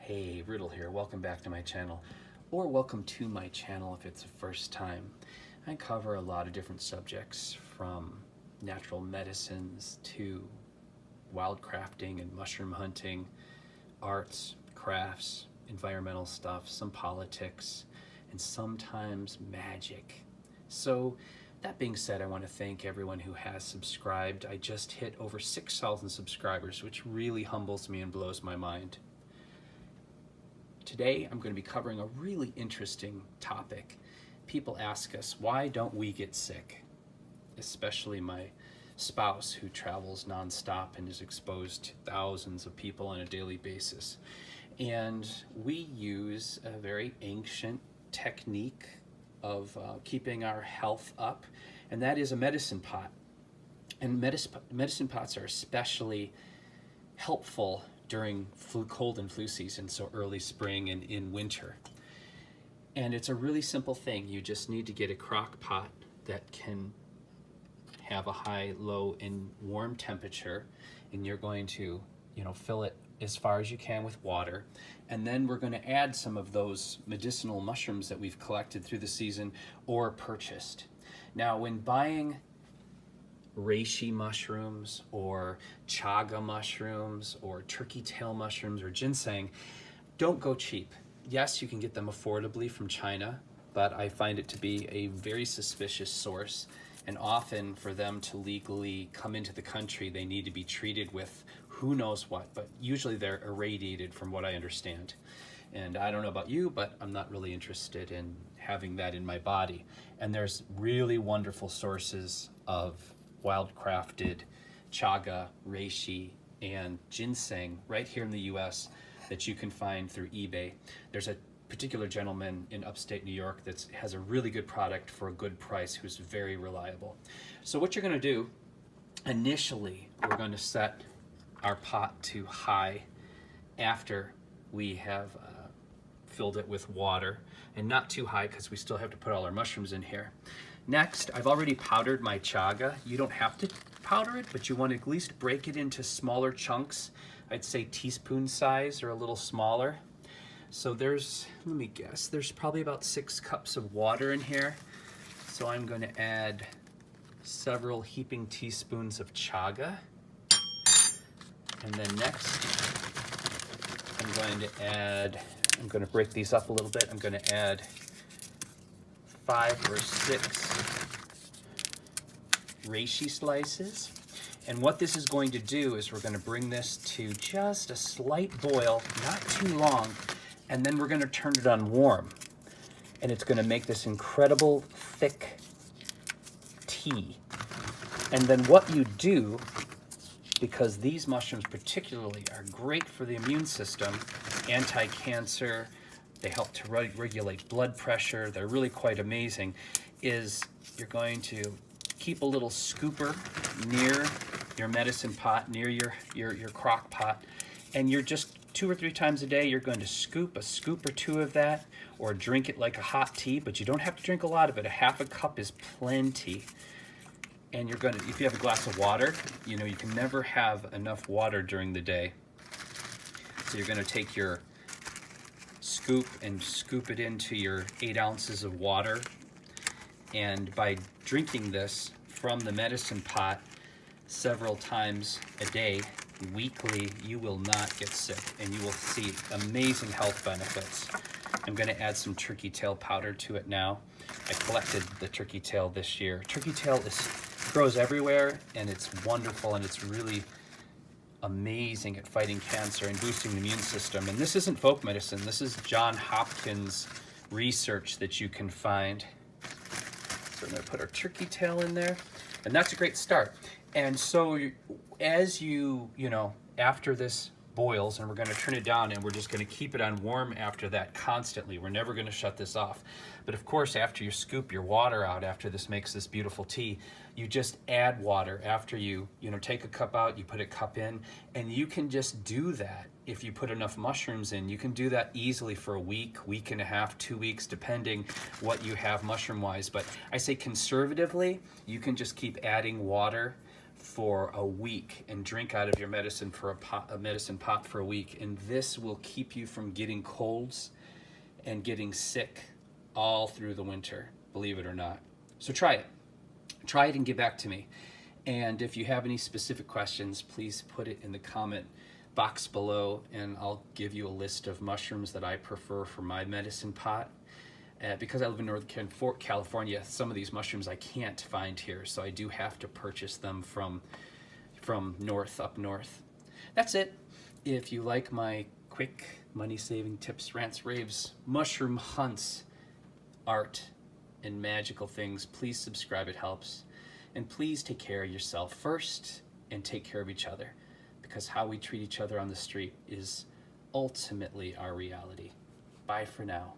Hey, Riddle here. Welcome back to my channel, or welcome to my channel if it's the first time. I cover a lot of different subjects, from natural medicines to wild crafting and mushroom hunting, arts, crafts, environmental stuff, some politics, and sometimes magic. So that being said, I want to thank everyone who has subscribed. I just hit over 6,000 subscribers, which really humbles me and blows my mind. Today, I'm going to be covering a really interesting topic. People ask us, why don't we get sick? Especially my spouse, who travels nonstop and is exposed to thousands of people on a daily basis. And we use a very ancient technique of keeping our health up, and that is a medicine pot. And medicine pots are especially helpful during cold and flu season, so early spring and in winter. And it's a really simple thing. You just need to get a crock pot that can have a high, low, and warm temperature, and you're going to, fill it as far as you can with water. And then we're going to add some of those medicinal mushrooms that we've collected through the season or purchased. Now, when buying reishi mushrooms or chaga mushrooms or turkey tail mushrooms or ginseng, don't go cheap. Yes, you can get them affordably from China, but I find it to be a very suspicious source, and often for them to legally come into the country, they need to be treated with who knows what, but usually they're irradiated from what I understand. And I don't know about you, but I'm not really interested in having that in my body. And there's really wonderful sources of wild-crafted chaga, reishi, and ginseng right here in the US that you can find through eBay. There's a particular gentleman in upstate New York that has a really good product for a good price who's very reliable. So what you're going to do, initially, we're going to set our pot to high after we have filled it with water, and not too high because we still have to put all our mushrooms in here. Next, I've already powdered my chaga. You don't have to powder it, but you want to at least break it into smaller chunks. I'd say teaspoon size or a little smaller. So there's, let me guess, there's probably about 6 cups of water in here. So I'm going to add several heaping teaspoons of chaga. And then next, I'm going to break these up a little bit. I'm going to add 5 or 6 reishi slices. And what this is going to do is we're going to bring this to just a slight boil, not too long, and then we're going to turn it on warm. And it's going to make this incredible thick tea. And then what you do, because these mushrooms particularly are great for the immune system, anti-cancer, they help to regulate blood pressure, they're really quite amazing, is you're going to keep a little scooper near your medicine pot, near your crock pot, and you're just 2 or 3 times a day, you're going to scoop a scoop or 2 of that, or drink it like a hot tea, but you don't have to drink a lot of it. A half a cup is plenty. And you're going to, if you have a glass of water, you can never have enough water during the day. So you're going to take your scoop and scoop it into your 8 ounces of water. And by drinking this from the medicine pot several times a day, weekly, you will not get sick, and you will see amazing health benefits. I'm going to add some turkey tail powder to it now. I collected the turkey tail this year. Turkey tail grows everywhere, and it's wonderful, and it's really amazing at fighting cancer and boosting the immune system. And this isn't folk medicine. This is John Hopkins research that you can find. So we're going to put our turkey tail in there, and that's a great start. And so as after this boils, and we're going to turn it down, and we're just going to keep it on warm after that constantly. We're never going to shut this off. But of course, after you scoop your water out, after this makes this beautiful tea, you just add water. After you take a cup out, you put a cup in, and you can just do that. If you put enough mushrooms in, you can do that easily for a week, week and a half, 2 weeks, depending what you have mushroom-wise. But I say conservatively, you can just keep adding water for a week and drink out of your medicine for a medicine pot for a week, and this will keep you from getting colds and getting sick all through the winter, believe it or not. So try it and get back to me. And if you have any specific questions, please put it in the comment box below, and I'll give you a list of mushrooms that I prefer for my medicine pot. Because I live in Northern California, some of these mushrooms I can't find here, so I do have to purchase them from up north. That's it. If you like my quick money-saving tips, rants, raves, mushroom hunts, art, and magical things, please subscribe, it helps. And please take care of yourself first and take care of each other, because how we treat each other on the street is ultimately our reality. Bye for now.